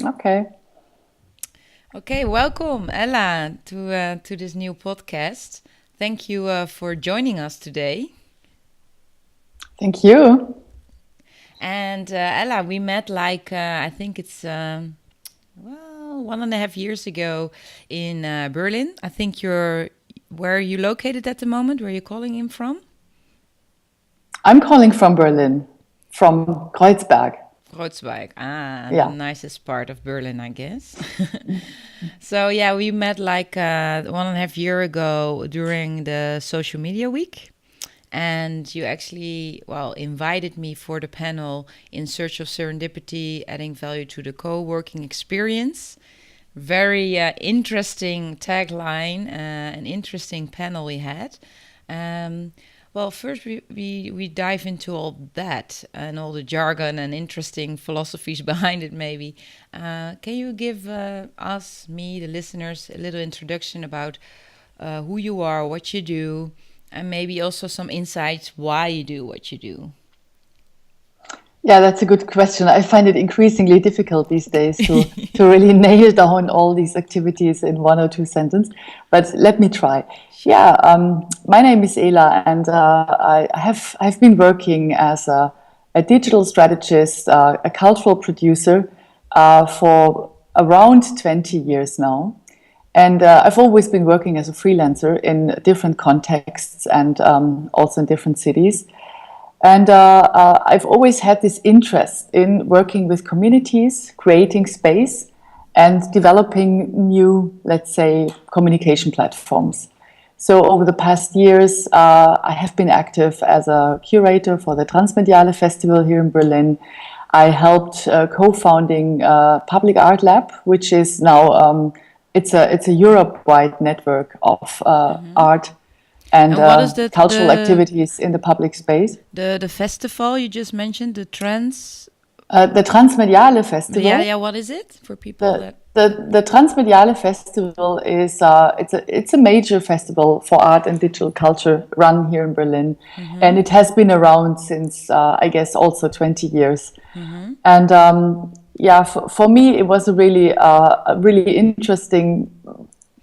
Okay. Okay, welcome, Ella, to this new podcast. Thank you for joining us today. Thank you. And Ella, we met I think it's 1.5 years ago in Berlin. I think where are you located at the moment? Where are you calling in from? I'm calling from Berlin, from Kreuzberg. Kreuzberg. The Yeah. nicest part of Berlin, I guess. So yeah, we met 1.5 year ago during the social media week. And you actually, invited me for the panel In Search of Serendipity, Adding Value to the Co-working Experience. Very interesting tagline, an interesting panel we had. First we dive into all that and all the jargon and interesting philosophies behind it, maybe. Can you give me, the listeners, a little introduction about who you are, what you do, and maybe also some insights why you do what you do? Yeah, that's a good question. I find it increasingly difficult these days to really nail down all these activities in one or two sentences, but let me try. Sure. Yeah, my name is Ela, and I've been working as a digital strategist, a cultural producer for around 20 years now. And I've always been working as a freelancer in different contexts and also in different cities. And I've always had this interest in working with communities, creating space, and developing new, let's say, communication platforms. So over the past years, I have been active as a curator for the Transmediale Festival here in Berlin. I helped co-founding Public Art Lab, which is now it's a Europe-wide network of art and And what is cultural activities in the public space. the festival you just mentioned? The Transmediale Festival. Yeah. What is it for people The, that? the Transmediale Festival is it's a major festival for art and digital culture run here in Berlin, and it has been around since I guess also 20 years. And yeah, for me it was a really interesting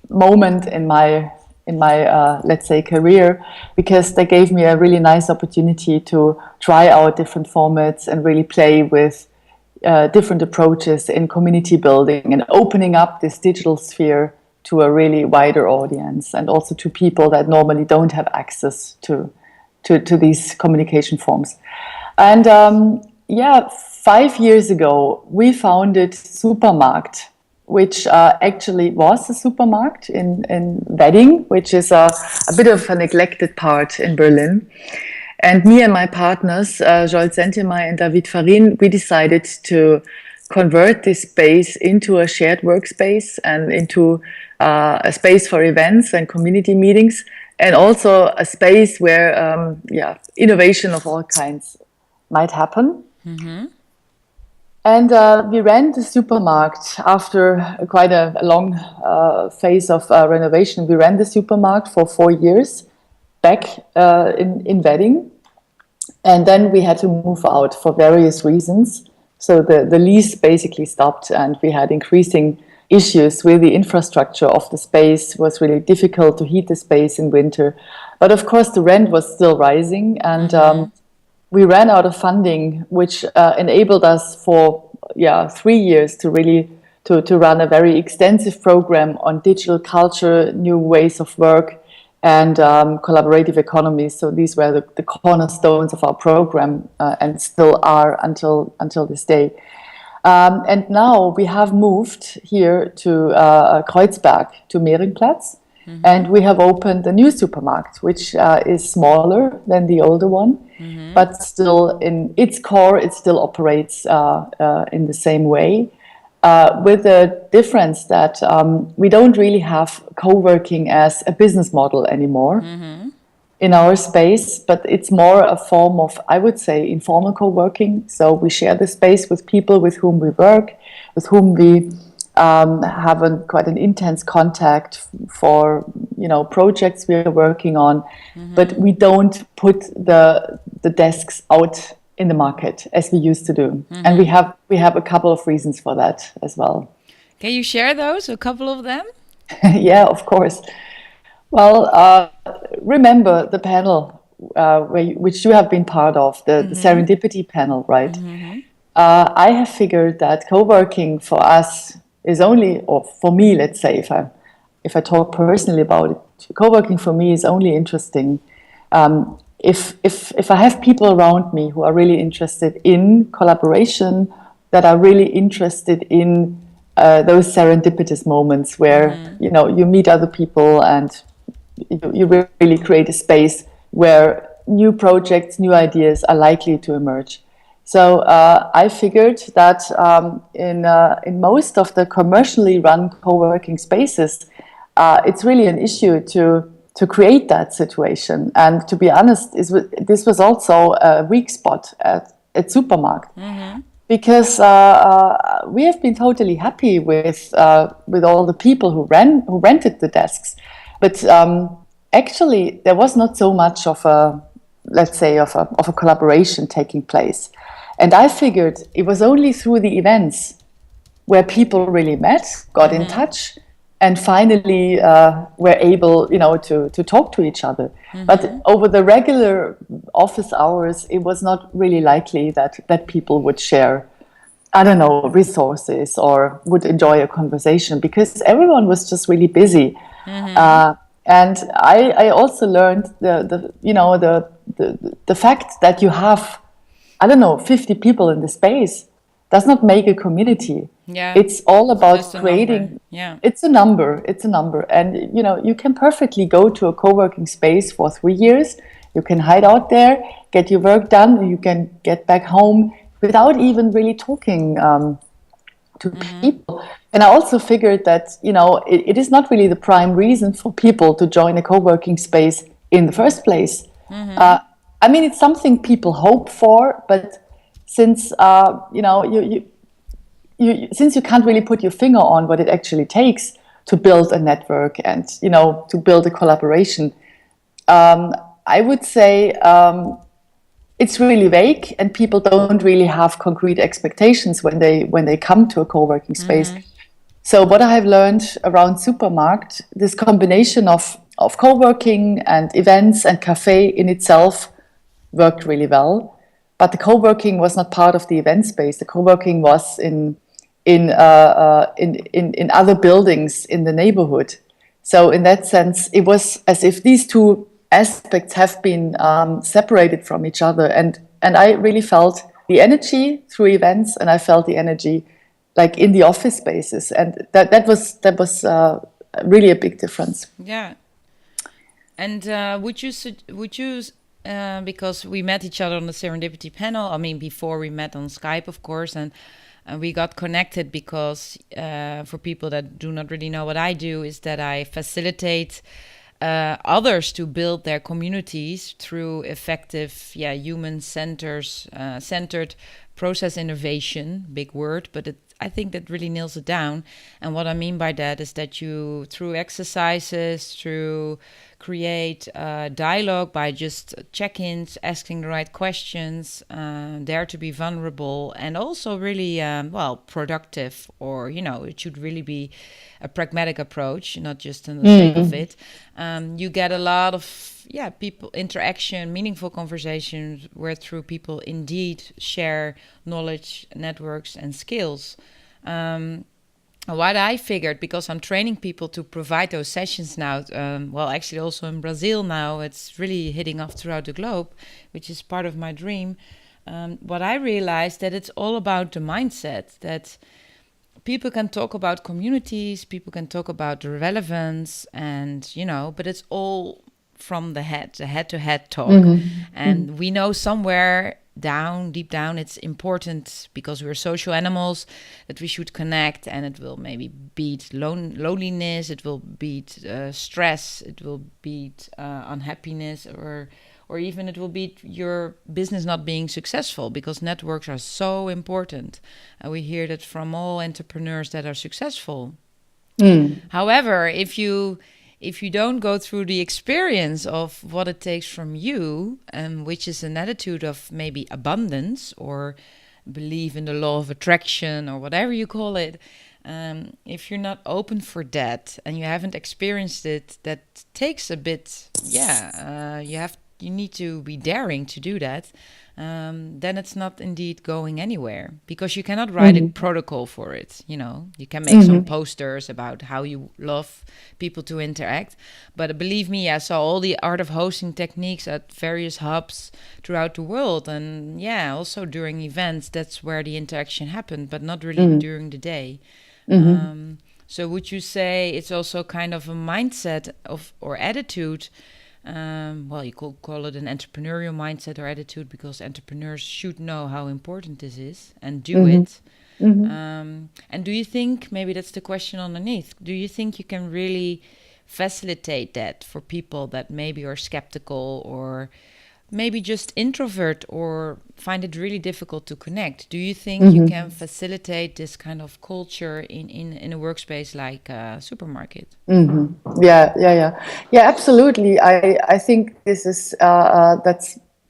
moment in my let's say career, because they gave me a really nice opportunity to try out different formats and really play with different approaches in community building and opening up this digital sphere to a really wider audience, and also to people that normally don't have access to these communication forms. And yeah, 5 years ago we founded Supermarkt, which actually was a Supermarkt in Wedding, which is a bit of a neglected part in Berlin. And me and my partners, Joel Sentemay and David Farin, we decided to convert this space into a shared workspace and into a space for events and community meetings, and also a space where innovation of all kinds might happen. And we ran the Supermarkt after quite a long phase of renovation. We ran the Supermarkt for 4 years back in Wedding. And then we had to move out for various reasons. So the lease basically stopped, and we had increasing issues with the infrastructure of the space. It was really difficult to heat the space in winter. But of course, the rent was still rising, and we ran out of funding, which enabled us for 3 years to really to run a very extensive program on digital culture, new ways of work, and collaborative economies. So these were the cornerstones of our program, and still are until this day. And now we have moved here to Kreuzberg, to Mehringplatz, and we have opened a new Supermarkt, which is smaller than the older one, but still in its core, it still operates in the same way. With the difference that we don't really have co-working as a business model anymore in our space, but it's more a form of, I would say, informal co-working. So we share the space with people with whom we work, with whom we have quite an intense contact for projects we are working on, but we don't put the desks out in the market as we used to do. And we have a couple of reasons for that as well. Can you share those, a couple of them? Yeah, of course. Well, remember the panel which you have been part of, the Serendipity Panel, right? I have figured that co-working for us is only, or for me, let's say, if I talk personally about it, co-working for me is only interesting if I have people around me who are really interested in collaboration, that are really interested in those serendipitous moments where you meet other people and you really create a space where new projects, new ideas are likely to emerge. So I figured that in most of the commercially run co-working spaces, it's really an issue to create that situation. And to be honest, this was also a weak spot at Supermarkt. Because we have been totally happy with all the people who rented the desks, but actually there was not so much of a, let's say, of a collaboration taking place. And I figured it was only through the events where people really met, got in touch, and finally were able, to talk to each other. But over the regular office hours, it was not really likely that people would share, I don't know, resources or would enjoy a conversation because everyone was just really busy. And I also learned the fact that you have, I don't know, 50 people in the space does not make a community. Yeah. It's all about creating. It's a number. And you can perfectly go to a co-working space for 3 years. You can hide out there, get your work done, and you can get back home without even really talking to people. And I also figured that it is not really the prime reason for people to join a co-working space in the first place. I mean, it's something people hope for, but since since you can't really put your finger on what it actually takes to build a network and to build a collaboration, I would say it's really vague, and people don't really have concrete expectations when they come to a co-working space. So what I have learned around Supermarkt, this combination of co-working and events and cafe in itself worked really well. But the co-working was not part of the event space. The co-working was in other buildings in the neighborhood. So in that sense, it was as if these two aspects have been separated from each other. And I really felt the energy through events, and I felt the energy like in the office spaces. And that was really a big difference. Yeah. And would you because we met each other on the Serendipity Panel. I mean, before we met on Skype, of course, and we got connected because for people that do not really know what I do, is that I facilitate others to build their communities through effective, human-centered process innovation. Big word, but I think that really nails it down. And what I mean by that is that you, through exercises, through create dialogue by just check-ins, asking the right questions, dare to be vulnerable, and also really, productive, or, it should really be a pragmatic approach, not just in the sake of it. You get a lot of, people interaction, meaningful conversations where through people indeed share knowledge, networks, and skills. What I figured, because I'm training people to provide those sessions now, actually also in Brazil now, it's really hitting off throughout the globe, which is part of my dream. What I realized that it's all about the mindset, that people can talk about communities, people can talk about the relevance, and, but it's all from the head-to-head talk. And we know somewhere deep down, it's important, because we're social animals, that we should connect, and it will maybe beat loneliness, it will beat stress, it will beat unhappiness, or even it will beat your business not being successful, because networks are so important. We hear that from all entrepreneurs that are successful. However, if you if you don't go through the experience of what it takes from you, which is an attitude of maybe abundance or believe in the law of attraction or whatever you call it, if you're not open for that and you haven't experienced it, that takes a bit. You need to be daring to do that. Then it's not indeed going anywhere, because you cannot write a protocol for it. You can make some posters about how you love people to interact, but believe me, I saw all the art of hosting techniques at various hubs throughout the world, and also during events, that's where the interaction happened, but not really during the day. So would you say it's also kind of a mindset or attitude? You could call it an entrepreneurial mindset or attitude, because entrepreneurs should know how important this is and do it. And do you think, maybe that's the question underneath, do you think you can really facilitate that for people that maybe are skeptical or maybe just introvert or find it really difficult to connect? Do you think you can facilitate this kind of culture in a workspace like a supermarket? Yeah, absolutely. I think this is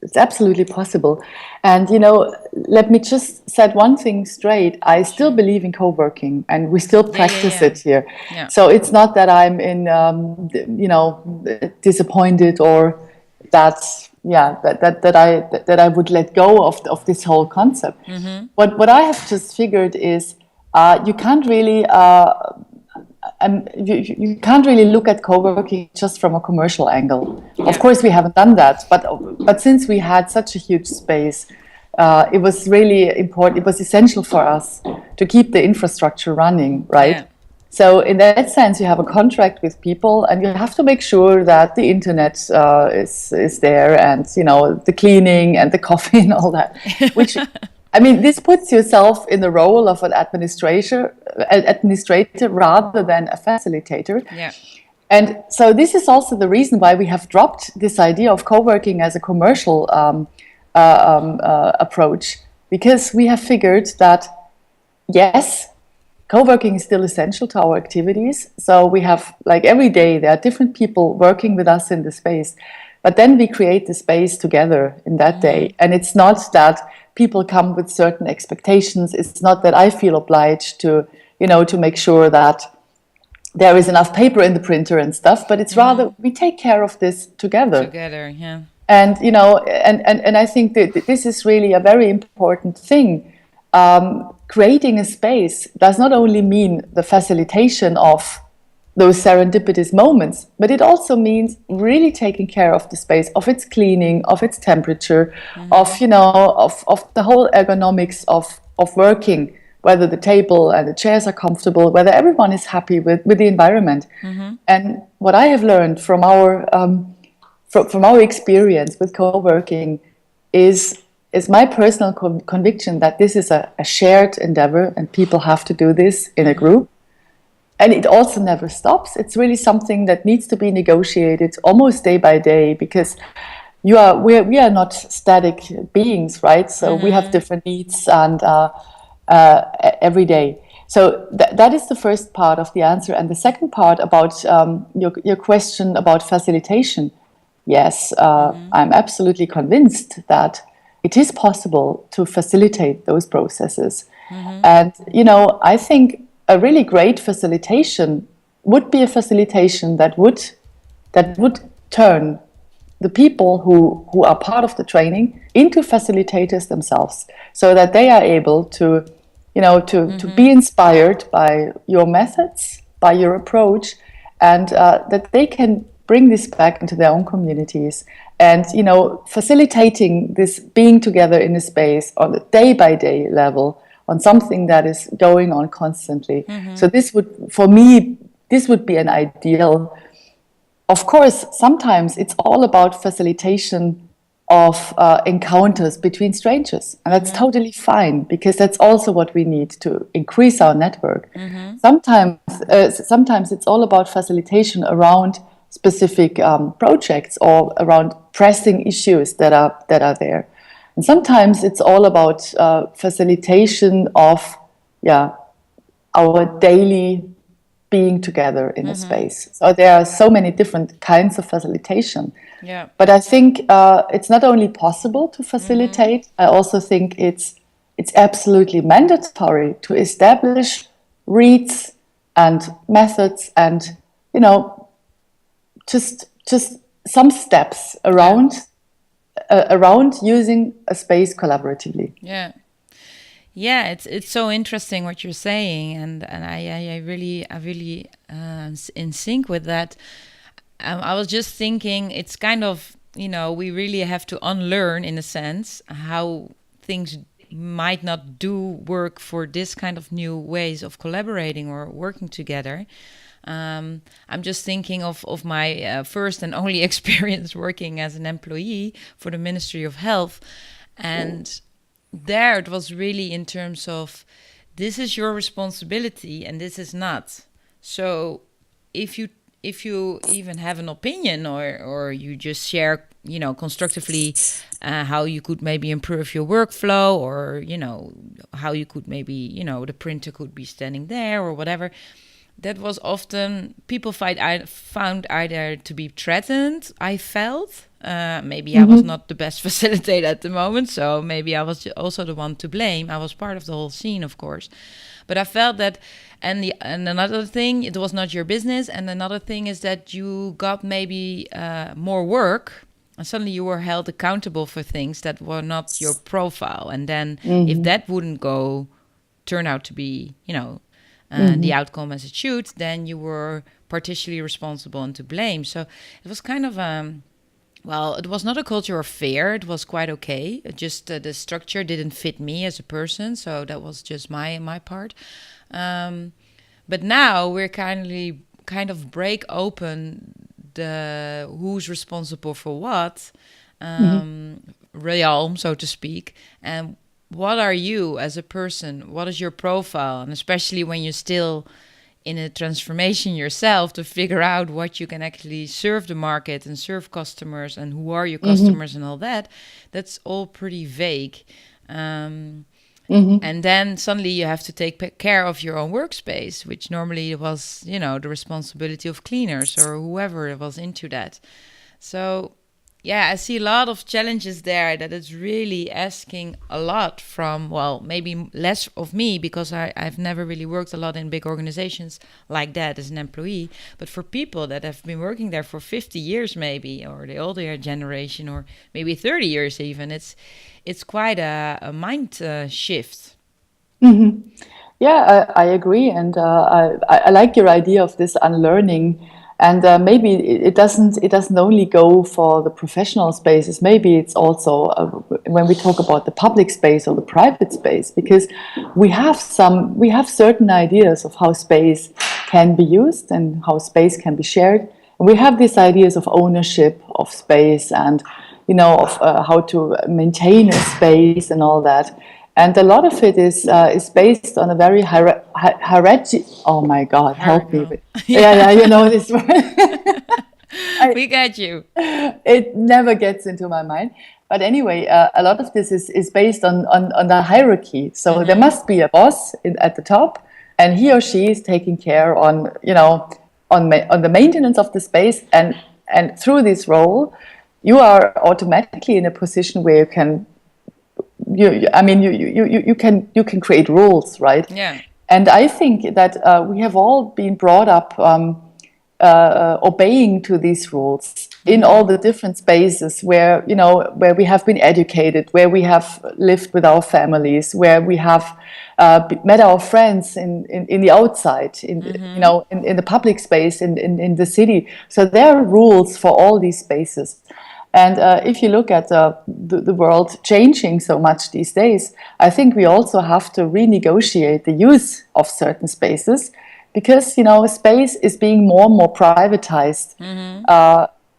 it's absolutely possible. And let me just set one thing straight. I still believe in co-working, and we still practice it here. Yeah. So it's not that I'm in disappointed or that I would let go of this whole concept. What I have just figured is you can't really you can't really look at co-working just from a commercial angle. Of course, we haven't done that, but since we had such a huge space, it was really important. It was essential for us to keep the infrastructure running, right? Yeah. So in that sense, you have a contract with people, and you have to make sure that the internet is there, and the cleaning and the coffee and all that. Which, I mean, this puts yourself in the role of an administrator rather than a facilitator. Yeah. And so this is also the reason why we have dropped this idea of co-working as a commercial approach, because we have figured that yes, co-working is still essential to our activities. So we have, like, every day there are different people working with us in the space, but then we create the space together in that day. And it's not that people come with certain expectations. It's not that I feel obliged to make sure that there is enough paper in the printer and stuff, but it's rather we take care of this together. Yeah. And and I think that this is really a very important thing. Creating a space does not only mean the facilitation of those serendipitous moments, but it also means really taking care of the space, of its cleaning, of its temperature, of the whole ergonomics of working, whether the table and the chairs are comfortable, whether everyone is happy with the environment. And what I have learned from our experience with co-working is my personal conviction that this is a shared endeavor, and people have to do this in a group. And it also never stops. It's really something that needs to be negotiated almost day by day, because we are not static beings, right? So we have different needs and every day. So that is the first part of the answer. And the second part about your question about facilitation. Yes, I'm absolutely convinced that it is possible to facilitate those processes. And, I think a really great facilitation would be a facilitation that would turn the people who are part of the training into facilitators themselves, so that they are able to be inspired by your methods, by your approach, and that they can bring this back into their own communities. And, facilitating this being together in a space on a day-by-day level, on something that is going on constantly. So this would be an ideal. Of course, sometimes it's all about facilitation of encounters between strangers. And that's totally fine, because that's also what we need to increase our network. Sometimes it's all about facilitation around specific projects or around pressing issues that are there. And sometimes it's all about facilitation of our daily being together in a space. So there are so many different kinds of facilitation. Yeah. But I think it's not only possible to facilitate, I also think it's absolutely mandatory to establish reads and methods and, just some steps around using a space collaboratively. Yeah. Yeah, it's so interesting what you're saying, and I really in sync with that. I was just thinking, it's kind of, we really have to unlearn, in a sense, how things might not do work for this kind of new ways of collaborating or working together. I'm just thinking of my first and only experience working as an employee for the Ministry of Health, and there it was really in terms of, this is your responsibility and this is not. So if you even have an opinion, or you just share, constructively, how you could maybe improve your workflow, or how you could maybe, the printer could be standing there or whatever, that was often people found either to be threatened. I felt maybe I was not the best facilitator at the moment, so maybe I was also the one to blame. I was part of the whole scene, of course, but I felt that. And another thing, it was not your business. And another thing is that you got maybe more work, and suddenly you were held accountable for things that were not your profile. And then if that wouldn't turn out to be, the outcome as it should, then you were partially responsible and to blame. So it was kind of it was not a culture of fear. It was quite okay. Just the structure didn't fit me as a person, so that was just my part. But now we're kind of break open the who's responsible for what realm, so to speak, and what are you as a person? What is your profile? And especially when you're still in a transformation yourself, to figure out what you can actually serve the market and serve customers, and who are your customers and all that, that's all pretty vague. And then suddenly you have to take care of your own workspace, which normally was, the responsibility of cleaners or whoever was into that. So yeah, I see a lot of challenges there, that it's really asking a lot from, maybe less of me, because I've never really worked a lot in big organizations like that as an employee. But for people that have been working there for 50 years maybe, or the older generation, or maybe 30 years even, it's quite a mind shift. Yeah, I agree. And I like your idea of this unlearning. And maybe it doesn't only go for the professional spaces. Maybe it's also when we talk about the public space or the private space, because we have certain ideas of how space can be used and how space can be shared. And we have these ideas of ownership of space, and of how to maintain a space and all that. And a lot of it is based on a very hierarchy. Oh my God, help me! Yeah, this word. We got you. It never gets into my mind. But anyway, a lot of this is based on the hierarchy. So there must be a boss at the top, and he or she is taking care on the maintenance of the space, and through this role, you are automatically in a position where you can. You can create rules, right? Yeah. And I think that we have all been brought up obeying to these rules in all the different spaces where we have been educated, where we have lived with our families, where we have met our friends in the outside, in the public space, in the city. So there are rules for all these spaces. And if you look at the world changing so much these days, I think we also have to renegotiate the use of certain spaces, because space is being more and more privatized,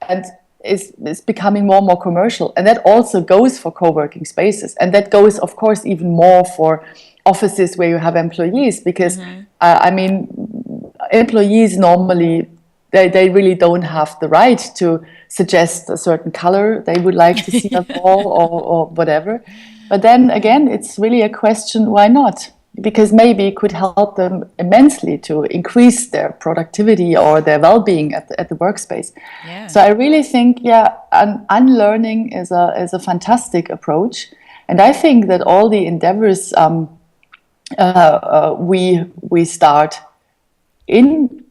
and is becoming more and more commercial. And that also goes for co-working spaces, and that goes, of course, even more for offices where you have employees, because employees normally. They really don't have the right to suggest a certain color they would like to see on the wall or whatever. But then again, it's really a question, why not? because maybe it could help them immensely to increase their productivity or their well-being at the workspace. Yeah. So I really think, unlearning is a fantastic approach, and I think that all the endeavors we start in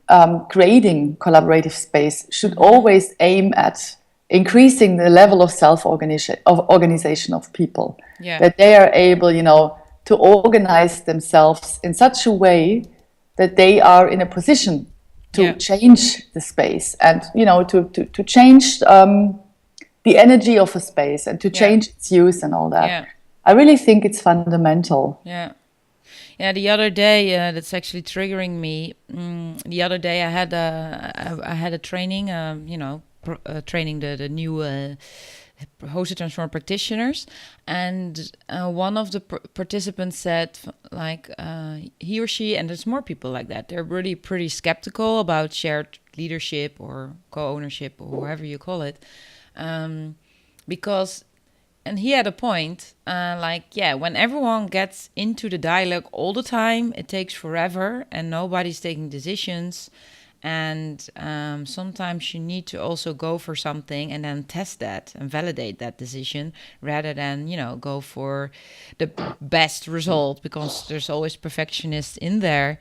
creating collaborative space should always aim at increasing the level of organization of people. Yeah. That they are able, to organize themselves in such a way that they are in a position to change the space and, to change the energy of a space and to change its use and all that. Yeah. I really think it's fundamental. Yeah. Yeah, the other day, that's actually triggering me. The other day I had a training, training the new hosted transformer practitioners, and one of the participants said, like, he or she, and there's more people like that, they're really pretty skeptical about shared leadership or co-ownership or however you call it, because, and he had a point, when everyone gets into the dialogue all the time, it takes forever and nobody's taking decisions. And sometimes you need to also go for something and then test that and validate that decision rather than, go for the best result, because there's always perfectionists in there.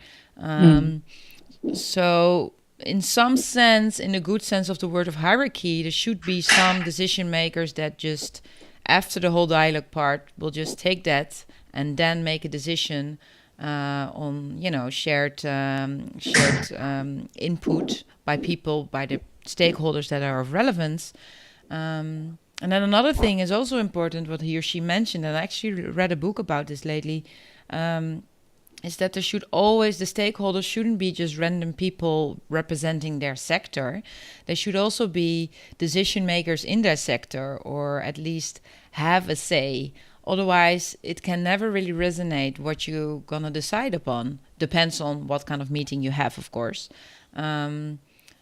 So in some sense, in the good sense of the word of hierarchy, there should be some decision makers that just, after the whole dialogue part, will just take that and then make a decision on shared input by people, by the stakeholders that are of relevance. And then another thing is also important, what he or she mentioned, and I actually read a book about this lately, is that there should always, the stakeholders shouldn't be just random people representing their sector. They should also be decision makers in their sector, or at least have a say. Otherwise, it can never really resonate what you're going to decide upon. Depends on what kind of meeting you have, of course.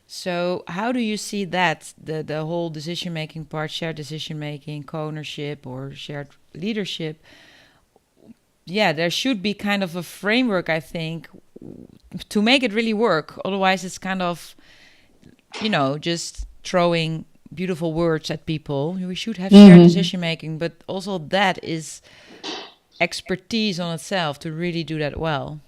So how do you see that, the whole decision-making part, shared decision-making, co-ownership or shared leadership? Yeah, there should be kind of a framework, I think, to make it really work. Otherwise, it's kind of, just throwing beautiful words at people. We should have shared decision making, but also that is expertise on itself to really do that well.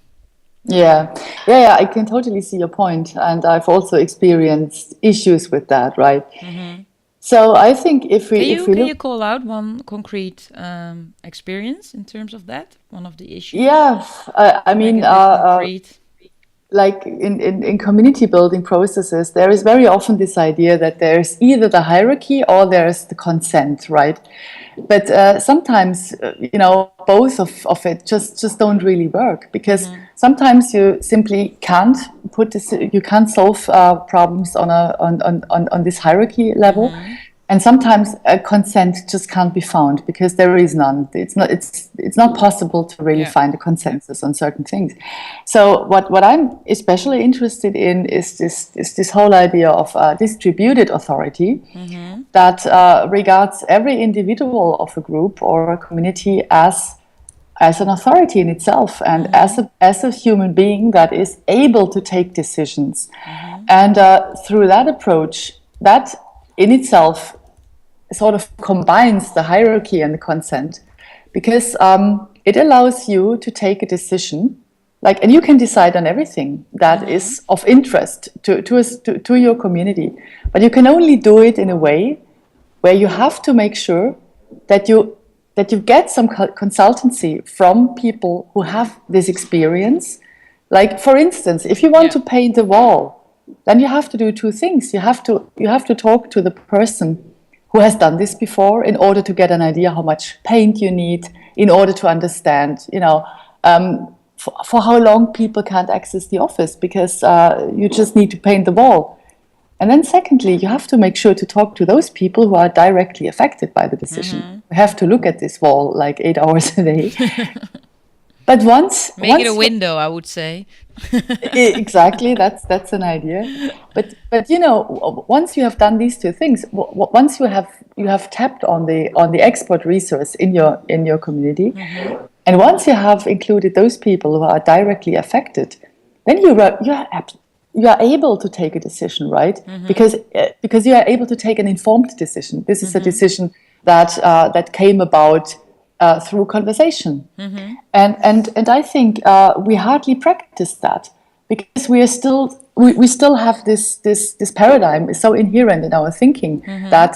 Yeah, I can totally see your point, and I've also experienced issues with that, right? So I think if we can you call out one concrete experience in terms of that, one of the issues? Yeah, I mean, like in community building processes, there is very often this idea that there's either the hierarchy or there's the consent, right? But sometimes, both of it just don't really work, because sometimes you simply can't you can't solve problems on this hierarchy level. And sometimes a consent just can't be found because there is none. It's not possible to really find a consensus on certain things. So what I'm especially interested in is this whole idea of distributed authority that regards every individual of a group or a community as an authority in itself, and as a human being that is able to take decisions. And through that approach, that in itself sort of combines the hierarchy and the consent, because it allows you to take a decision, and you can decide on everything that is of interest to your community, but you can only do it in a way where you have to make sure that you get some consultancy from people who have this experience. Like, for instance, if you want to paint a wall, then you have to do two things. You have to talk to the person who has done this before in order to get an idea how much paint you need, in order to understand, for how long people can't access the office because you just need to paint the wall. And then secondly, you have to make sure to talk to those people who are directly affected by the decision. We have to look at this wall like 8 hours a day. But once it a window, I would say. Exactly, that's an idea. But once you have done these two things, once you have tapped on the expert resource in your community, And once you have included those people who are directly affected, then you are able to take a decision, right? Because you are able to take an informed decision. This is a decision that came about through conversation, and I think we hardly practice that because we still have this paradigm is so inherent in our thinking that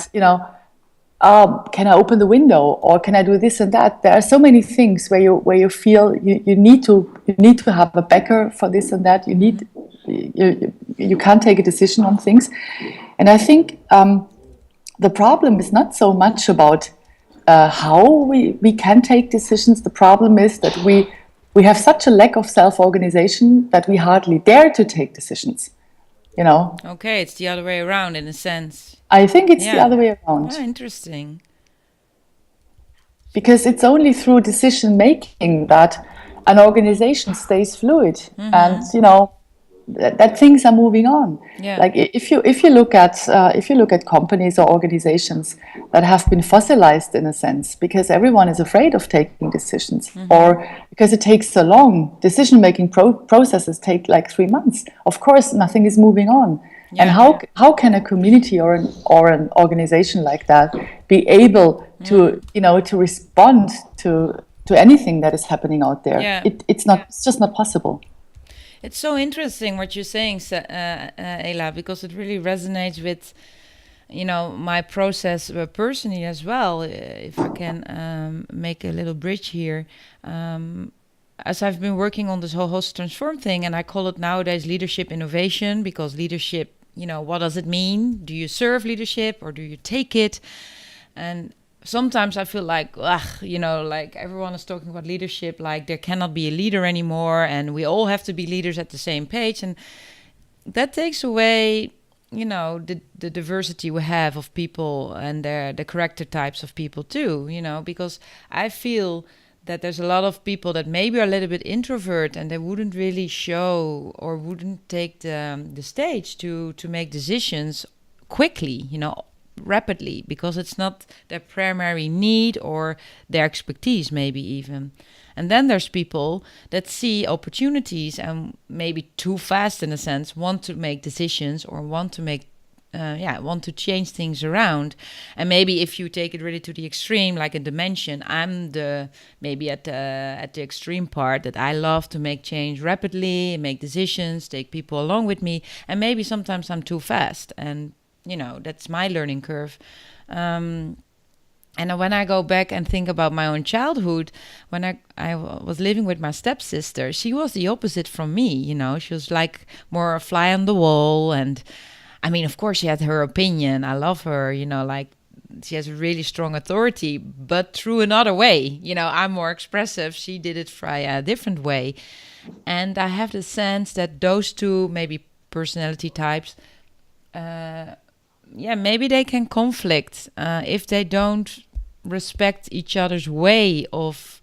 can I open the window or can I do this and that? There are so many things where you feel you need to have a backer for this and that. You can't take a decision on things, and I think the problem is not so much about how we can take decisions. The problem is that we have such a lack of self-organization that we hardly dare to take decisions. Okay, it's the other way around in a sense. I think it's the other way around. Oh, interesting. Because it's only through decision making that an organization stays fluid, and that things are moving on. Yeah. Like if you look at companies or organizations that have been fossilized in a sense because everyone is afraid of taking decisions, or because it takes so long. Decision making processes take like 3 months. Of course, nothing is moving on. Yeah, and how can a community or an organization like that be able to to respond to anything that is happening out there? Yeah. It's just not possible. It's so interesting what you're saying, Ela, because it really resonates with, my process personally as well. If I can make a little bridge here, as I've been working on this whole host transform thing, and I call it nowadays leadership innovation, because leadership, what does it mean? Do you serve leadership or do you take it? And sometimes I feel like, like everyone is talking about leadership, like there cannot be a leader anymore and we all have to be leaders at the same page. And that takes away, the diversity we have of people and the character types of people too, because I feel that there's a lot of people that maybe are a little bit introvert and they wouldn't really show or wouldn't take the stage to make decisions quickly, rapidly, because it's not their primary need or their expertise maybe even. And then there's people that see opportunities and maybe too fast in a sense want to make decisions or want to change things around. And maybe if you take it really to the extreme, like in dimension, I'm maybe at the extreme part that I love to make change rapidly, make decisions, take people along with me, and maybe sometimes I'm too fast, and that's my learning curve. And when I go back and think about my own childhood, when I was living with my stepsister, she was the opposite from me. She was like more a fly on the wall. And I mean, of course, she had her opinion. I love her, like she has a really strong authority, but through another way. I'm more expressive. She did it via a different way. And I have the sense that those two maybe personality types, maybe they can conflict if they don't respect each other's way of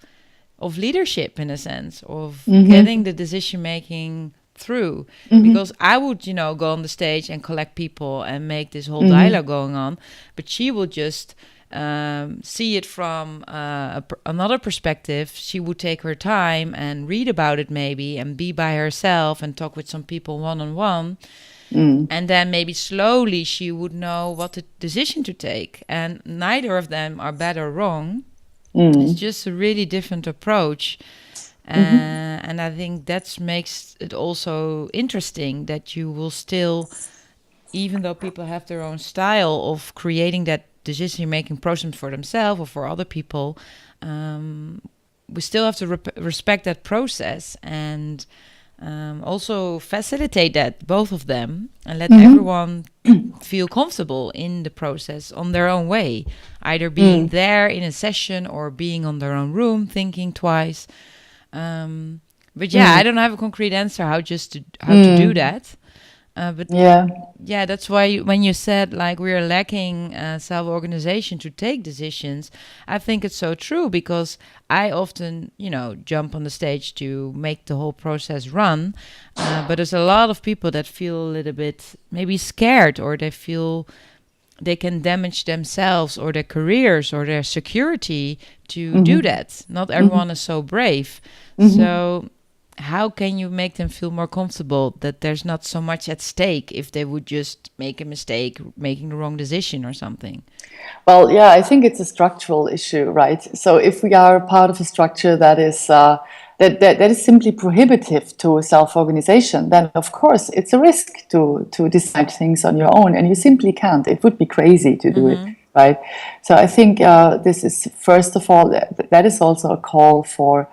leadership, in a sense, of getting the decision making through. Because I would, go on the stage and collect people and make this whole dialogue going on, but she will just see it from another perspective. She would take her time and read about it maybe and be by herself and talk with some people one-on-one. And then maybe slowly she would know what the decision to take. And neither of them are bad or wrong. It's just a really different approach. And I think that makes it also interesting that you will still, even though people have their own style of creating that decision-making process for themselves or for other people, we still have to respect that process and also facilitate that, both of them, and let everyone feel comfortable in the process on their own way, either being there in a session or being on their own room thinking twice. But I don't have a concrete answer how to do that. But that's why when you said like we're lacking self-organization to take decisions, I think it's so true, because I often, jump on the stage to make the whole process run. But there's a lot of people that feel a little bit maybe scared, or they feel they can damage themselves or their careers or their security to do that. Not everyone is so brave. So how can you make them feel more comfortable that there's not so much at stake if they would just make a mistake, making the wrong decision or something? Well, yeah, I think it's a structural issue, right? So if we are part of a structure that is that is simply prohibitive to self-organization, then of course it's a risk to decide things on your own, and you simply can't. It would be crazy to do it, right? So I think this is, first of all, that is also a call for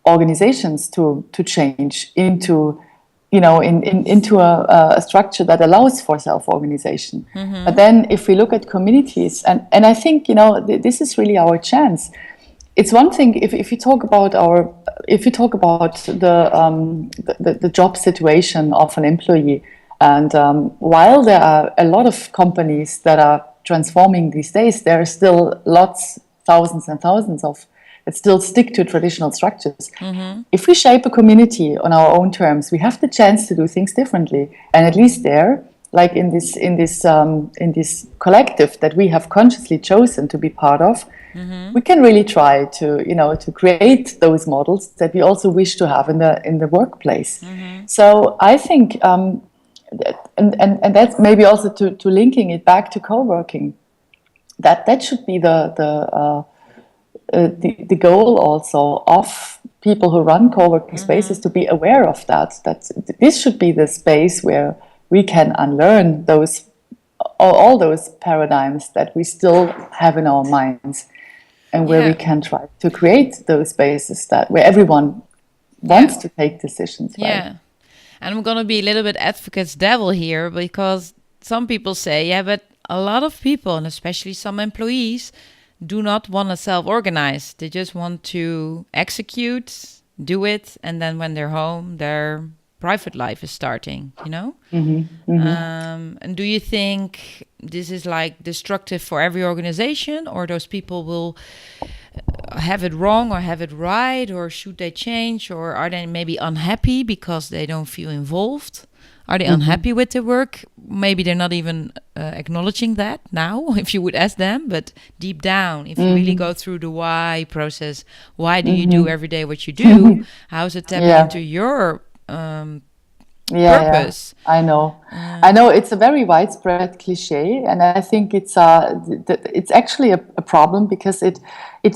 organizations to change into, into a structure that allows for self-organization. But then if we look at communities, and I think, this is really our chance. It's one thing if you talk about the job situation of an employee, and while there are a lot of companies that are transforming these days, there are still thousands and thousands that still stick to traditional structures. If we shape a community on our own terms, we have the chance to do things differently. And at least there, like in this collective that we have consciously chosen to be part of, we can really try to create those models that we also wish to have in the workplace. So I think, and that's maybe also to linking it back to co-working, that should be the goal also of people who run co-working spaces, to be aware of that this should be the space where we can unlearn all those paradigms that we still have in our minds, and where we can try to create those spaces where everyone wants to take decisions. Right? Yeah, and I'm going to be a little bit advocate's devil here, because some people say, but a lot of people, and especially some employees, do not want to self-organize. They just want to execute, do it, and then when they're home, their private life is starting, And do you think this is like destructive for every organization, or those people will have it wrong or have it right, or should they change, or are they maybe unhappy because they don't feel involved? Are they unhappy with their work? Maybe they're not even acknowledging that now, if you would ask them. But deep down, if you really go through the why process, why do you do every day what you do? How is it tapping into your purpose? Yeah. I know it's a very widespread cliche, and I think it's actually a problem, because it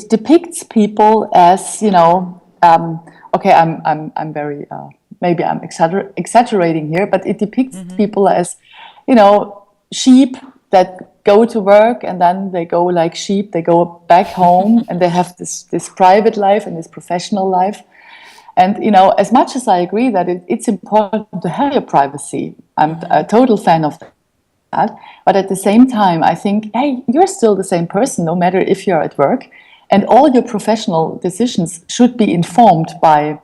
depicts people as, okay, I'm very maybe I'm exaggerating here, but it depicts people as, sheep that go to work, and then they go like sheep, they go back home, and they have this private life and this professional life. And, as much as I agree that it's important to have your privacy, I'm a total fan of that. But at the same time, I think, hey, you're still the same person, no matter if you're at work. And all your professional decisions should be informed by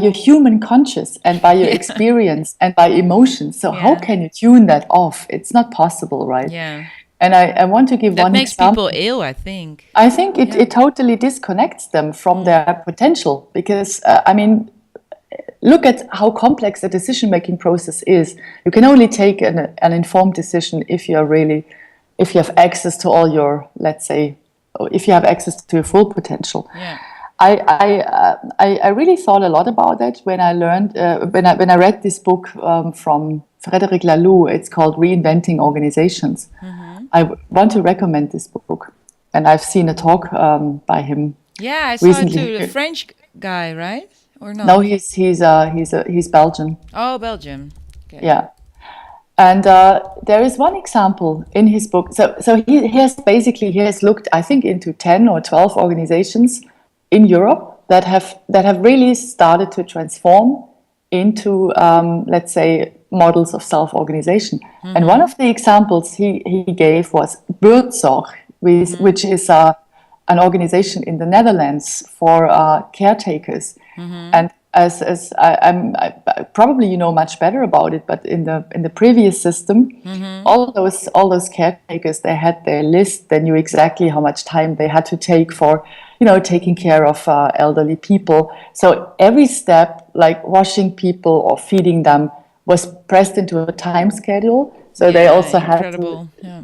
your human conscious, and by your experience, and by emotions. So how can you tune that off? It's not possible, right? Yeah. And I want to give one example. That makes people ill, I think. I think it totally disconnects them from their potential, because, look at how complex the decision-making process is. You can only take an informed decision if you have access to all your, let's say, if you have access to your full potential. Yeah. I really thought a lot about that when I learned when I read this book from Frederic Laloux. It's called Reinventing Organizations. I want to recommend this book, and I've seen a talk by him. Yeah, I saw recently. It too. The French guy, right? Or no? No, he's Belgian. Oh, Belgium. Okay. Yeah. And there is one example in his book. So he has looked, I think, into 10 or 12 organizations in Europe that have really started to transform into, let's say, models of self-organization. And one of the examples he gave was Buurtzorg, which is an organization in the Netherlands for caretakers. And as I probably you know much better about it, but in the previous system, all those caretakers, they had their list. They knew exactly how much time they had to take for taking care of elderly people. So every step, like washing people or feeding them, was pressed into a time schedule So they also had incredible. Yeah.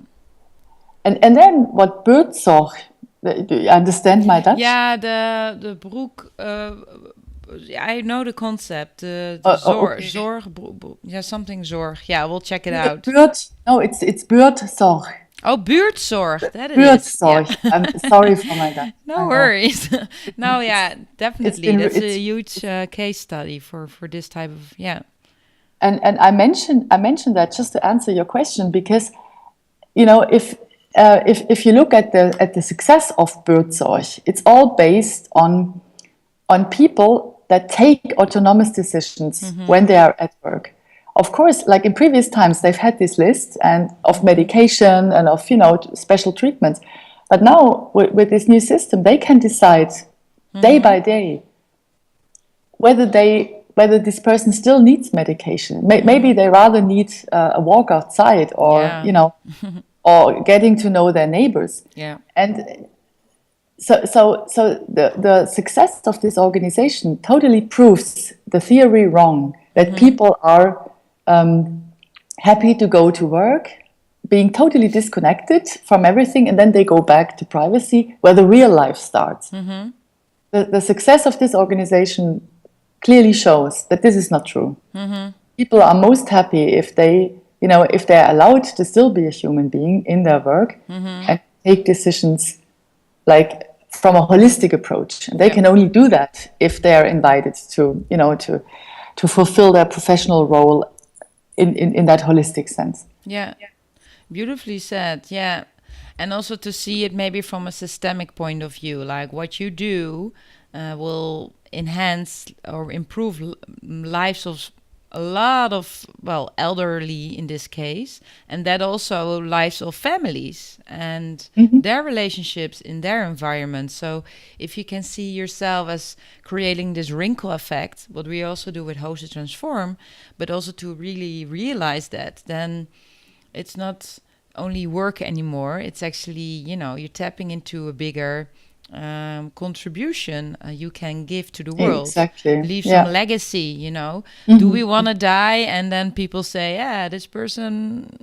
And then what buurtzorg, do you understand my Dutch? Yeah, the broek. I know the concept. The Okay. yeah, something zorg. Yeah, we'll check it out. It's buurtzorg. Oh, buurtzorg. That it is. Yeah. Buurtzorg. I'm sorry for my Dutch. No worries. No, yeah, definitely. That's a It's huge case study for this type of and I mentioned that just to answer your question, because if you look at the success of buurtzorg, it's all based on people that take autonomous decisions when they are at work. Of course, like in previous times, they've had this list and of medication and of special treatments, but now with this new system, they can decide day by day whether this person still needs medication. Maybe they rather need a walk outside, or or getting to know their neighbors. Yeah. And so the success of this organization totally proves the theory wrong, that people are happy to go to work, being totally disconnected from everything, and then they go back to privacy where the real life starts. The success of this organization clearly shows that this is not true. People are most happy if they're allowed to still be a human being in their work and take decisions like from a holistic approach. And they can only do that if they are invited to fulfill their professional role in that holistic sense. Yeah. Beautifully said. Yeah. And also to see it maybe from a systemic point of view, like what you do will enhance or improve lives of a lot of, elderly in this case, and that also lives of families and their relationships in their environment. So if you can see yourself as creating this wrinkle effect, what we also do with Host to Transform, but also to really realize that, then it's not only work anymore. It's actually, you're tapping into a bigger contribution you can give to the world. Exactly. Leave some legacy, Do we want to die and then people say, this person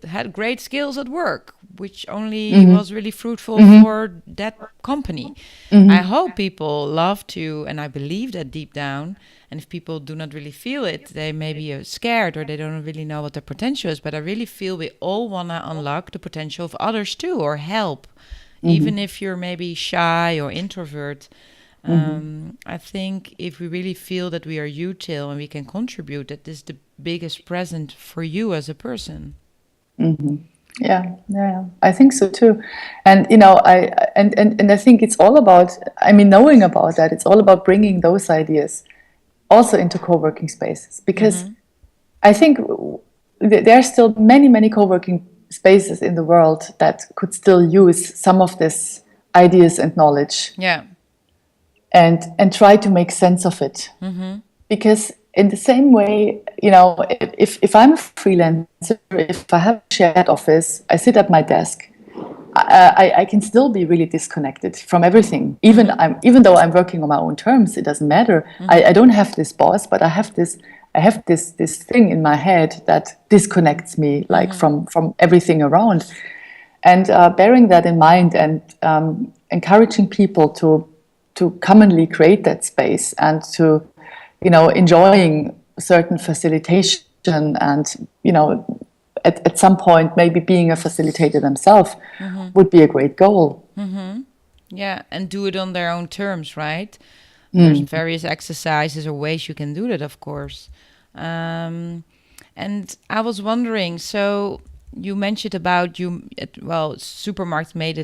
had great skills at work, which only was really fruitful for that company. I hope people love to, and I believe that deep down. And if people do not really feel it, they maybe are scared or they don't really know what their potential is. But I really feel we all want to unlock the potential of others too, or help. Even if you're maybe shy or introvert, I think if we really feel that we are util and we can contribute, that this is the biggest present for you as a person. Yeah, I think so too. And I think it's all about, knowing about that, it's all about bringing those ideas also into co-working spaces, because I think there are still many co-working spaces in the world that could still use some of this ideas and knowledge, and try to make sense of it. Because in the same way, if I'm a freelancer, if I have a shared office, I sit at my desk, I can still be really disconnected from everything. Even though I'm working on my own terms, it doesn't matter. I don't have this boss, but I have this thing in my head that disconnects me from everything around. And bearing that in mind and encouraging people to commonly create that space and to enjoying certain facilitation and at some point maybe being a facilitator themselves would be a great goal. Yeah, and do it on their own terms, right? There's various exercises or ways you can do that, of course. And I was wondering, so you mentioned about Supermarkt made a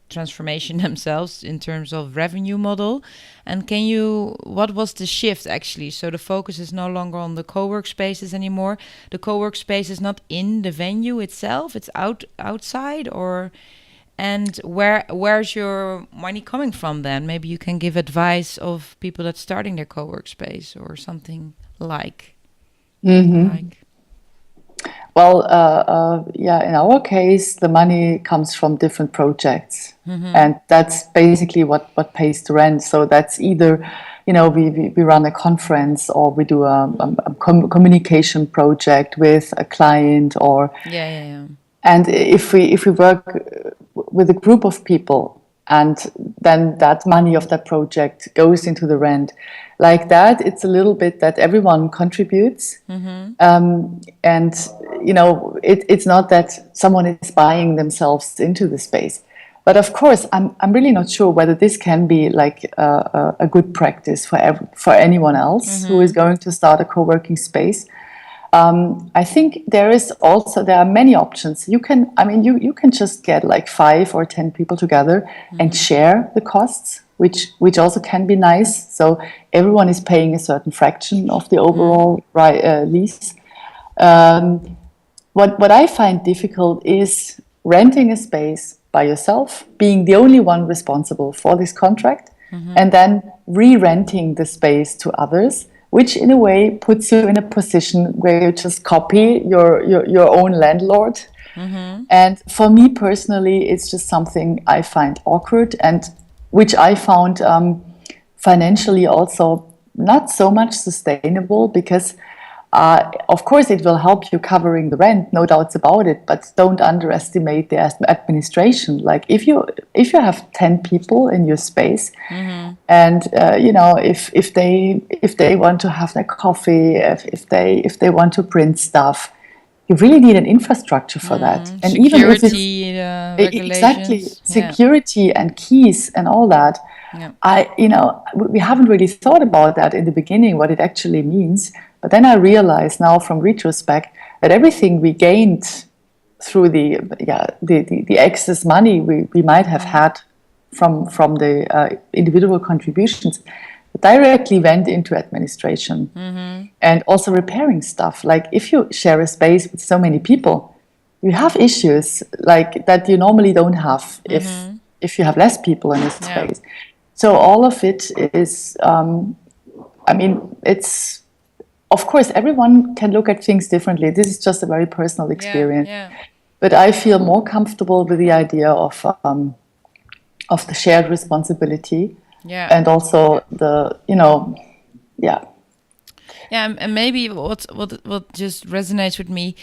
transformation themselves in terms of revenue model. And what was the shift actually? So the focus is no longer on the co-work spaces anymore. The co-work space is not in the venue itself, it's outside, and where's your money coming from then? Maybe you can give advice of people that's starting their co-work space or something like. Well, in our case, the money comes from different projects, and that's basically what pays the rent. So that's either, we run a conference, or we do a communication project with a client, or and if we work with a group of people, and then that money of that project goes into the rent, like that, it's a little bit that everyone contributes, and it's not that someone is buying themselves into the space. But of course, I'm really not sure whether this can be like a good practice for anyone else who is going to start a co-working space. I think there are many options. You can just get like 5 or 10 people together and share the costs, which also can be nice. So everyone is paying a certain fraction of the overall lease. What I find difficult is renting a space by yourself, being the only one responsible for this contract, and then re-renting the space to others, which in a way puts you in a position where you just copy your own landlord. And for me personally, it's just something I find awkward, and which I found financially also not so much sustainable, because of course it will help you covering the rent, no doubts about it, but don't underestimate the administration. Like if you have 10 people in your space, and if they want to have their coffee, if they want to print stuff, you really need an infrastructure for that. And security, even if exactly security and keys and all that. We haven't really thought about that in the beginning, what it actually means. But then I realized now from retrospect that everything we gained through the excess money we might have had from the individual contributions directly went into administration and also repairing stuff. Like if you share a space with so many people, you have issues like that you normally don't have if you have less people in a space. So all of it is, it's, of course, everyone can look at things differently. This is just a very personal experience. But I feel more comfortable with the idea of the shared responsibility, and also and maybe what just resonates with me,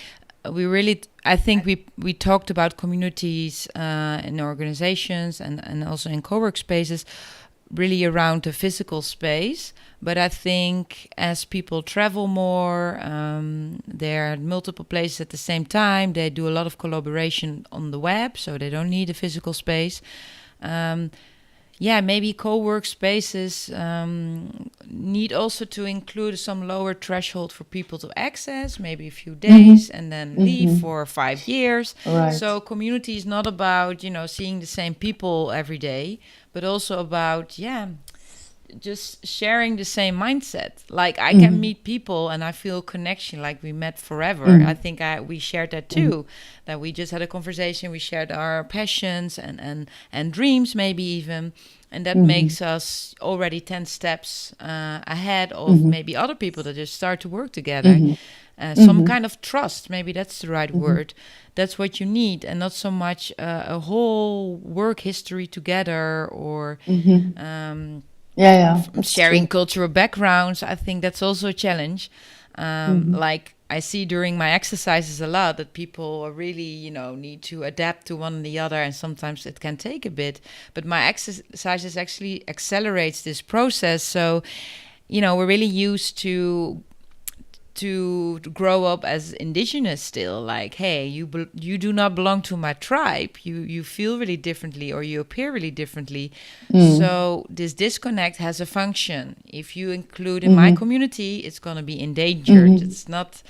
I think we talked about communities in organizations and also in co-work spaces, really around the physical space. But I think as people travel more, they're at multiple places at the same time. They do a lot of collaboration on the web, so they don't need a physical space. Maybe co-work spaces need also to include some lower threshold for people to access, maybe a few days and then leave for 5 years. Right. So community is not about, seeing the same people every day, but also about, just sharing the same mindset. Like I can meet people and I feel connection, like we met forever. I think we shared that too, that we just had a conversation, we shared our passions and dreams maybe even, and that makes us already 10 steps ahead of maybe other people that just start to work together. Some kind of trust, maybe that's the right word. That's what you need, and not so much a whole work history together or sharing cultural backgrounds. I think that's also a challenge. Like I see during my exercises a lot that people really, need to adapt to one and the other, and sometimes it can take a bit. But my exercises actually accelerates this process. So, we're really used to grow up as indigenous still, like, hey, you do not belong to my tribe, you feel really differently or you appear really differently. So this disconnect has a function. If you include in my community, it's going to be endangered. It's not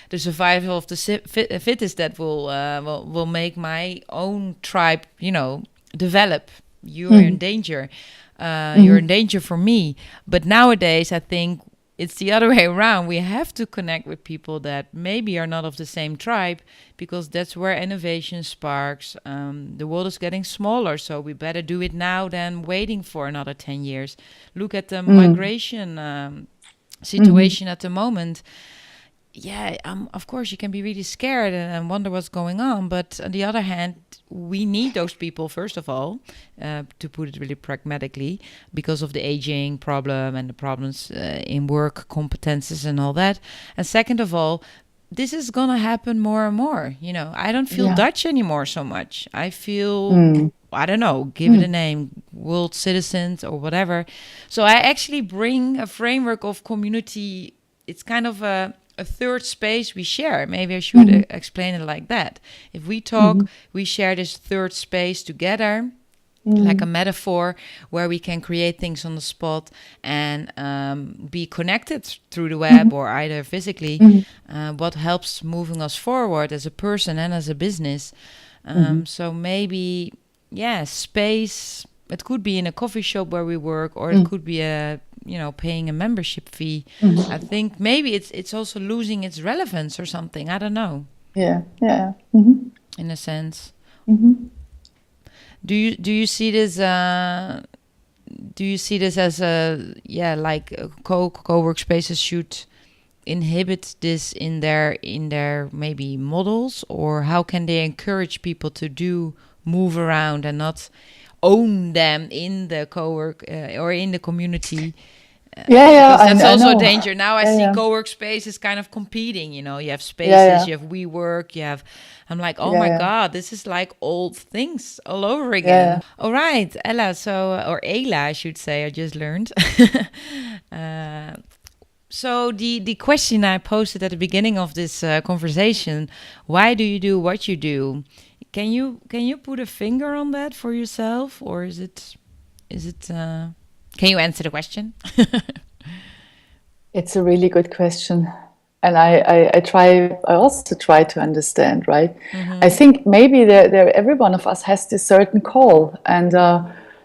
the survival of the fittest that will make my own tribe develop. You're in danger. You're in danger for me. But nowadays I think it's the other way around. We have to connect with people that maybe are not of the same tribe, because that's where innovation sparks. The world is getting smaller, so we better do it now than waiting for another 10 years. Look at the migration situation at the moment. yeah, of course you can be really scared and wonder what's going on. But on the other hand, we need those people, first of all, to put it really pragmatically, because of the aging problem and the problems in work competences and all that. And second of all, this is going to happen more and more. You know, I don't feel Dutch anymore so much. I feel, I don't know, give it a name, world citizens or whatever. So I actually bring a framework of community. It's kind of a third space we share. Maybe I should explain it like that. If we talk, we share this third space together, like a metaphor where we can create things on the spot and be connected through the web or either physically, what helps moving us forward as a person and as a business. So maybe, space, it could be in a coffee shop where we work, or it could be paying a membership fee. I think maybe it's also losing its relevance or something. I don't know. Yeah. In a sense. Do you see this? Do you see this as like co-work spaces should inhibit this in their maybe models, or how can they encourage people to move around and not own them in the co-work or in the community? That's also a danger. Now I see co-work spaces kind of competing. You know, you have spaces, you have WeWork, you have. I'm like, oh my God, this is like old things all over again. All right, Ella. Or Ela, I should say. I just learned. So the question I posted at the beginning of this conversation: why do you do what you do? Can you put a finger on that for yourself, or is it? Can you answer the question? It's a really good question. And I also try to understand, right? I think maybe every one of us has this certain call. And,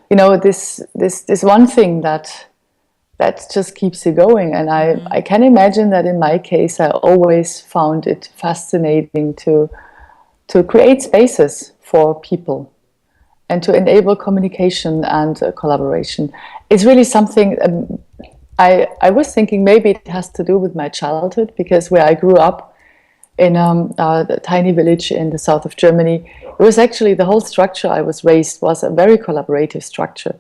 this one thing that just keeps you going. And I can imagine that in my case, I always found it fascinating to create spaces for people and to enable communication and collaboration. It's really something I was thinking maybe it has to do with my childhood, because where I grew up in a tiny village in the south of Germany, it was actually the whole structure I was raised was a very collaborative structure.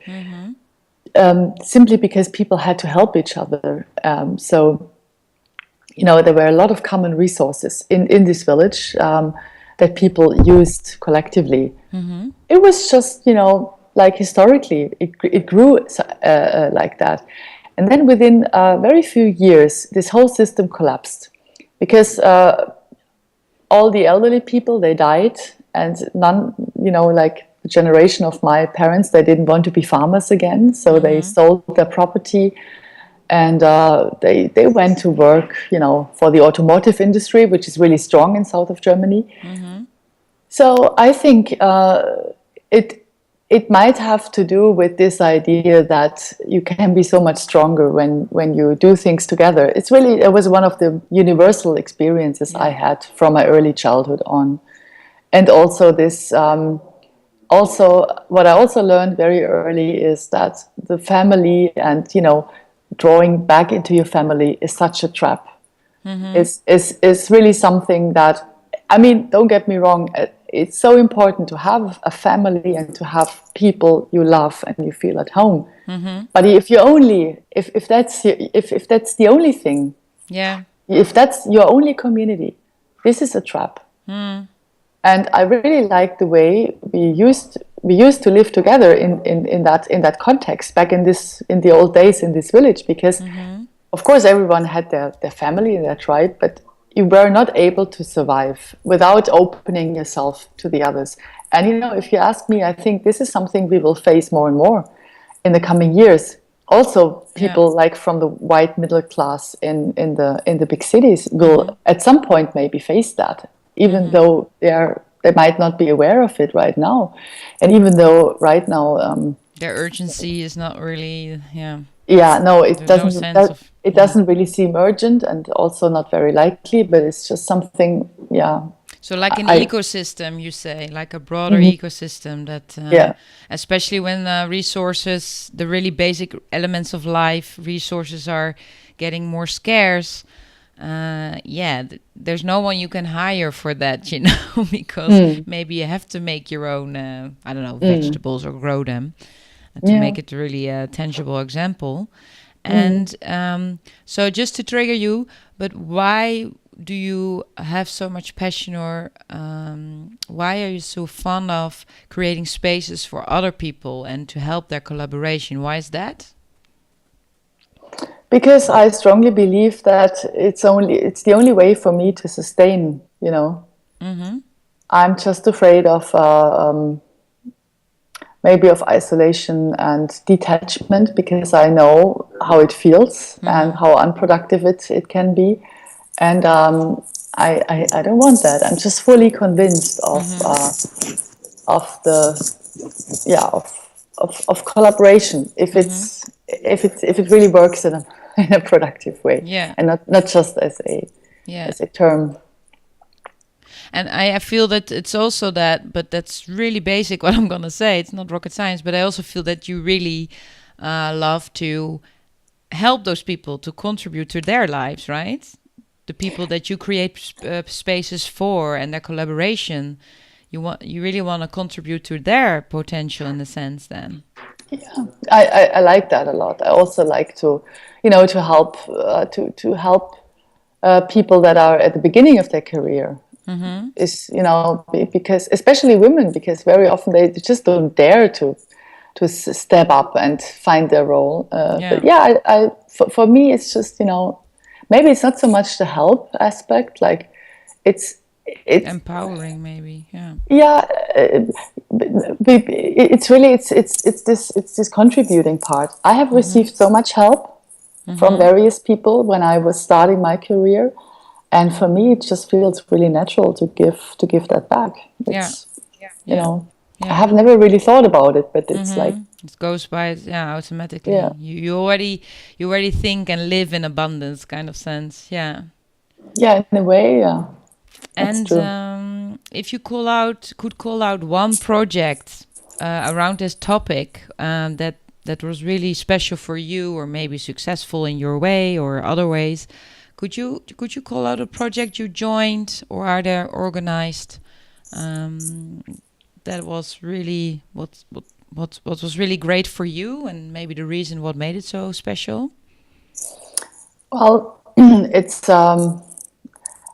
Simply because people had to help each other. So, there were a lot of common resources in this village that people used collectively. It was just, like historically, it grew like that. And then within very few years, this whole system collapsed because all the elderly people, they died, and none, like the generation of my parents, they didn't want to be farmers again. So they sold their property and they went to work, for the automotive industry, which is really strong in south of Germany. So I think it might have to do with this idea that you can be so much stronger when you do things together. It was one of the universal experiences I had from my early childhood on. And also this, what I also learned very early is that the family and, drawing back into your family is such a trap. It's really something that, don't get me wrong, it's so important to have a family and to have people you love and you feel at home. But if that's the only thing, if that's your only community, this is a trap. And I really like the way we used to live together in that context back in the old days in this village, because of course everyone had their family and their tribe, but you were not able to survive without opening yourself to the others. And if you ask me, I think this is something we will face more and more in the coming years. Also, people like from the white middle class in the big cities will at some point maybe face that, even though they might not be aware of it right now, and even though right now their urgency is not really it doesn't. It doesn't really seem urgent, and also not very likely, but it's just something, So like an ecosystem, you say, like a broader ecosystem that, especially when resources, the really basic elements of life, resources are getting more scarce, there's no one you can hire for that, because maybe you have to make your own, I don't know, vegetables or grow them to make it really a tangible example. And so just to trigger you, but why do you have so much passion, or why are you so fond of creating spaces for other people and to help their collaboration? Why is that? Because I strongly believe that it's the only way for me to sustain, I'm just afraid of maybe of isolation and detachment, because I know how it feels and how unproductive it can be. And I don't want that. I'm just fully convinced of collaboration if it really works in a productive way, and not just as a term. And I feel that it's also that, but that's really basic what I'm gonna say. It's not rocket science, but I also feel that you really love to help those people to contribute to their lives, right? The people that you create spaces for and their collaboration, you really want to contribute to their potential in a sense. Then, yeah, I like that a lot. I also like to help people that are at the beginning of their career. Is because especially women, because very often they just don't dare to step up and find their role. But for me, it's just maybe it's not so much the help aspect, like it's empowering, maybe. It's really it's this contributing part. I have received so much help from various people when I was starting my career, and for me it just feels really natural to give that back. I have never really thought about it, but it's like it goes by automatically. You already think and live in abundance kind of sense. In a way. And if you could call out one project around this topic that was really special for you, or maybe successful in your way or other ways, could you call out a project you joined or are there organized that was really what was really great for you, and maybe the reason what made it so special? Well, it's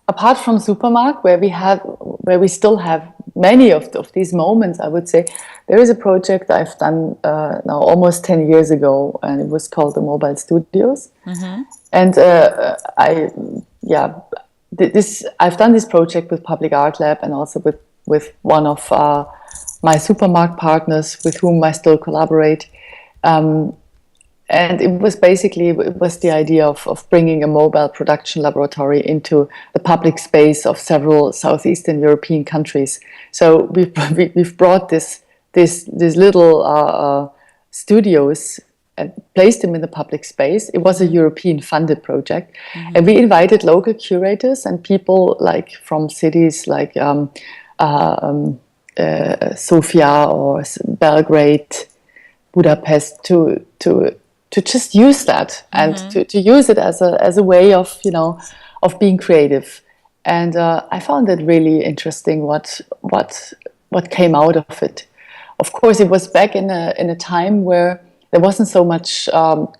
apart from Supermarkt, where we still have many of these moments, I would say there is a project I've done now almost 10 years ago, and it was called the Mobile Studios. And I've done this project with Public Art Lab, and also with one of my Supermarkt partners with whom I still collaborate. And it was the idea of bringing a mobile production laboratory into the public space of several Southeastern European countries. So we've brought these little studios and placed them in the public space. It was a European funded project, and we invited local curators and people like from cities like Sofia or Belgrade, Budapest to just use that and to use it as a way of being creative. And I found it really interesting what came out of it. Of course, it was back in a time where there wasn't so much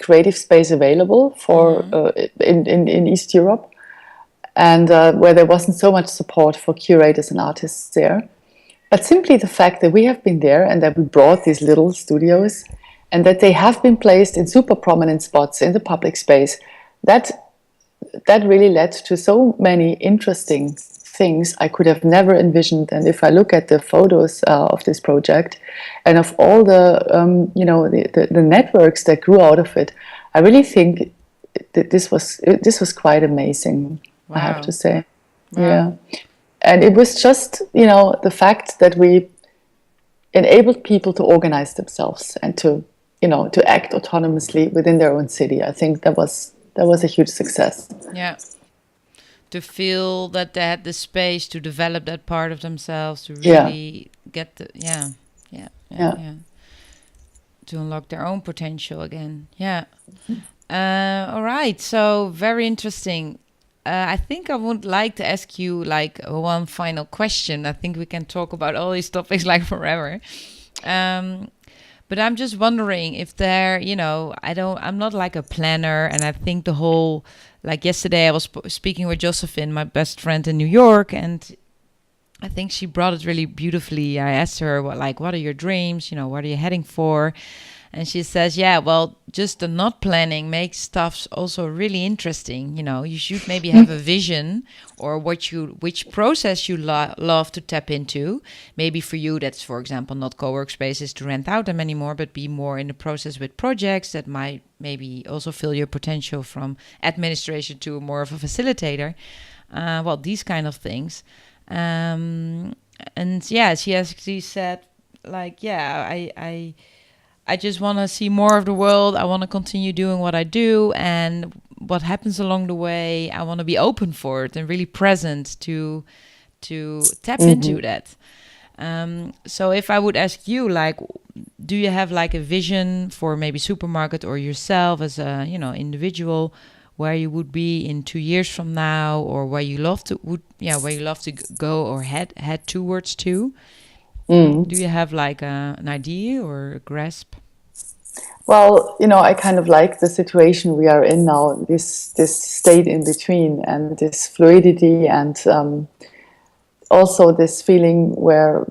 creative space available for in East Europe, and where there wasn't so much support for curators and artists there. But simply the fact that we have been there and that we brought these little studios, and that they have been placed in super prominent spots in the public space, that really led to so many interesting things I could have never envisioned. And if I look at the photos of this project and of all the networks that grew out of it, I really think that this was quite amazing. Wow. I have to say. Wow. Yeah. And it was just the fact that we enabled people to organize themselves and to act autonomously within their own city. I think that was a huge success. Yeah. To feel that they had the space to develop that part of themselves, to really get the to unlock their own potential again. Yeah. All right. So very interesting. I think I would like to ask you like one final question. I think we can talk about all these topics like forever. Um, but I'm just wondering if there, I'm not like a planner, and I think the whole, like yesterday I was speaking with Josephine, my best friend in New York, and I think she brought it really beautifully. I asked her, what are your dreams? What are you heading for? And she says, yeah, well, just the not planning makes stuff also really interesting. You should maybe have a vision or which process you love to tap into. Maybe for you, that's, for example, not co-work spaces to rent out them anymore, but be more in the process with projects that might maybe also fill your potential from administration to more of a facilitator. These kind of things. And yeah, she said, like, yeah, I just want to see more of the world. I want to continue doing what I do, and what happens along the way, I want to be open for it and really present to tap into that. So if I would ask you, like, do you have like a vision for maybe Supermarkt or yourself as a individual, where you would be in 2 years from now, or where you love to go or head towards to? Do you have like an idea or a grasp? Well, I kind of like the situation we are in now, this state in between, and this fluidity, and also this feeling where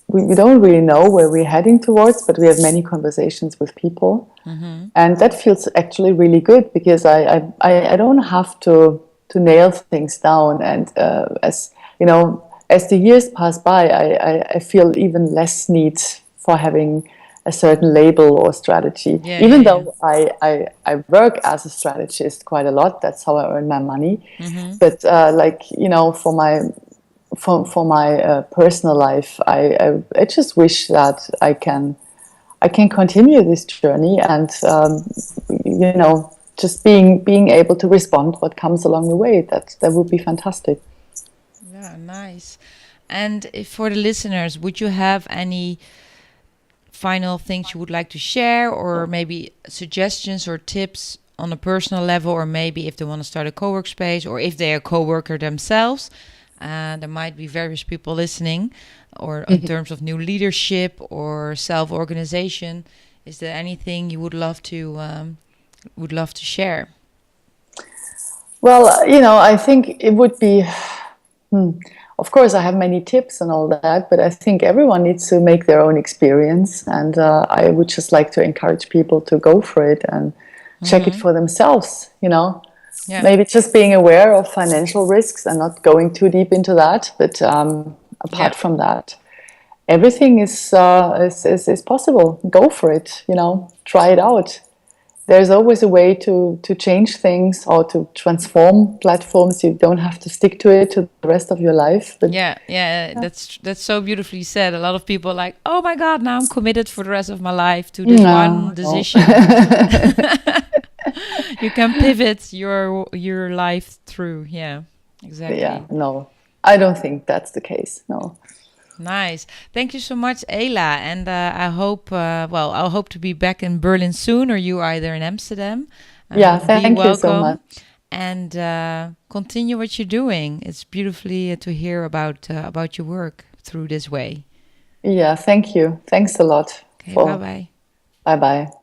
we don't really know where we're heading towards, but we have many conversations with people. And that feels actually really good, because I don't have to nail things down. And as the years pass by, I feel even less need for having a certain label or strategy. Even though I work as a strategist quite a lot, that's how I earn my money. But for my personal life, I just wish that I can continue this journey, and just being able to respond what comes along the way. That would be fantastic. Yeah, nice. And if for the listeners, would you have any final things you would like to share, or maybe suggestions or tips on a personal level, or maybe if they want to start a co-work space, or if they're a co-worker themselves? There might be various people listening, or in terms of new leadership or self-organization. Is there anything you would love to share? Well, I think it would be, of course, I have many tips and all that, but I think everyone needs to make their own experience. And I would just like to encourage people to go for it and check it for themselves, Yeah. Maybe just being aware of financial risks and not going too deep into that. But apart from that, everything is possible. Go for it, try it out. There's always a way to change things or to transform platforms. You don't have to stick to it to the rest of your life. But that's so beautifully said. A lot of people are like, oh my God, now I'm committed for the rest of my life to this one decision. You can pivot your life through. Yeah, exactly. Yeah, no, I don't think that's the case. No. Nice. Thank you so much, Ela. And I hope, I'll hope to be back in Berlin soon, or you either in Amsterdam. Thank you so much. And continue what you're doing. It's beautifully to hear about your work through this way. Yeah, thank you. Thanks a lot. Okay, bye-bye. Bye-bye.